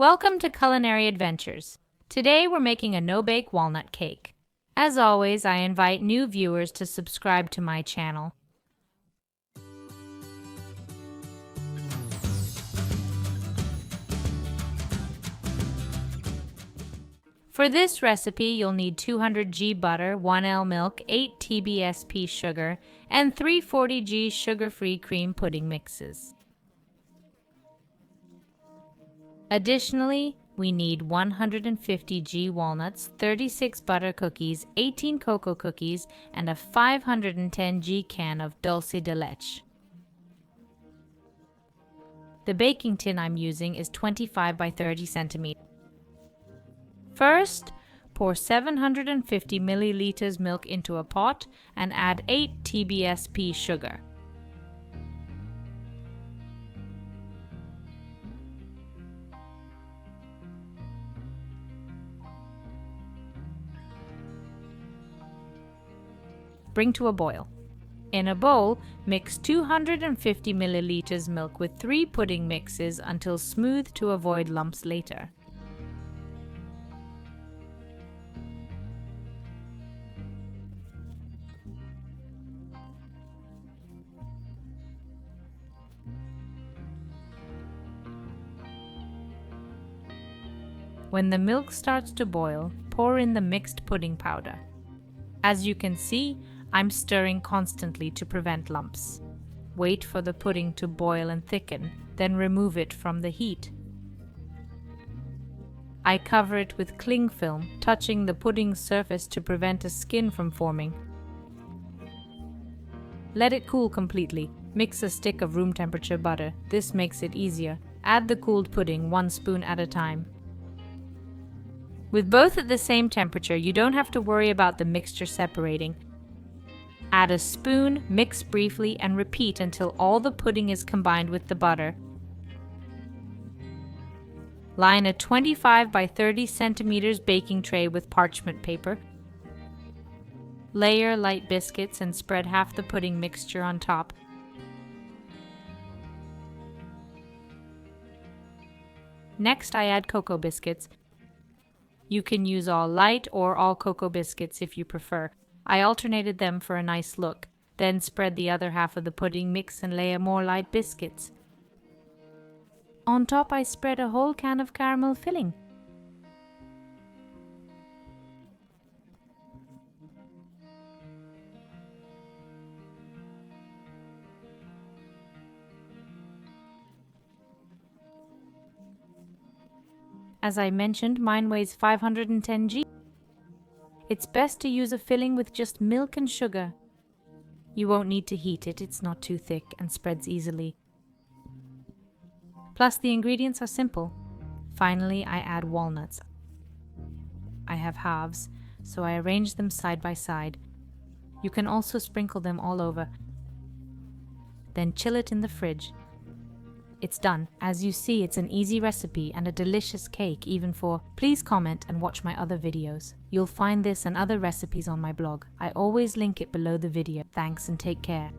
Welcome to Culinary Adventures. Today we're making a no-bake walnut cake. As always, I invite new viewers to subscribe to my channel. For this recipe, you'll need 200 g butter, 1 L milk, 8 TBSP sugar, and 340 g sugar-free cream pudding mixes. Additionally, we need 150 g walnuts, 36 butter cookies, 18 cocoa cookies, and a 510 g can of dulce de leche. The baking tin I'm using is 25 by 30 centimeters. First, pour 750 milliliters milk into a pot and add 8 TBSP sugar. Bring to a boil. In a bowl, mix 250 milliliters milk with 3 pudding mixes until smooth to avoid lumps later. When the milk starts to boil, pour in the mixed pudding powder. As you can see, I'm stirring constantly to prevent lumps. Wait for the pudding to boil and thicken, then remove it from the heat. I cover it with cling film, touching the pudding surface to prevent a skin from forming. Let it cool completely. Mix a stick of room temperature butter. This makes it easier. Add the cooled pudding 1 spoon at a time. With both at the same temperature, you don't have to worry about the mixture separating. Add a spoon, mix briefly, and repeat until all the pudding is combined with the butter. Line a 25 by 30 centimeters baking tray with parchment paper. Layer light biscuits and spread half the pudding mixture on top. Next, I add cocoa biscuits. You can use all light or all cocoa biscuits if you prefer. I alternated them for a nice look. Then spread the other half of the pudding mix and layer more light biscuits. On top, I spread a whole can of caramel filling. As I mentioned, mine weighs 510 g. It's best to use a filling with just milk and sugar. You won't need to heat it, it's not too thick and spreads easily. Plus, the ingredients are simple. Finally, I add walnuts. I have halves, so I arrange them side by side. You can also sprinkle them all over. Then chill it in the fridge. It's done. As you see, it's an easy recipe and a delicious cake even for. Please comment and watch my other videos. You'll find this and other recipes on my blog. I always link it below the video. Thanks and take care.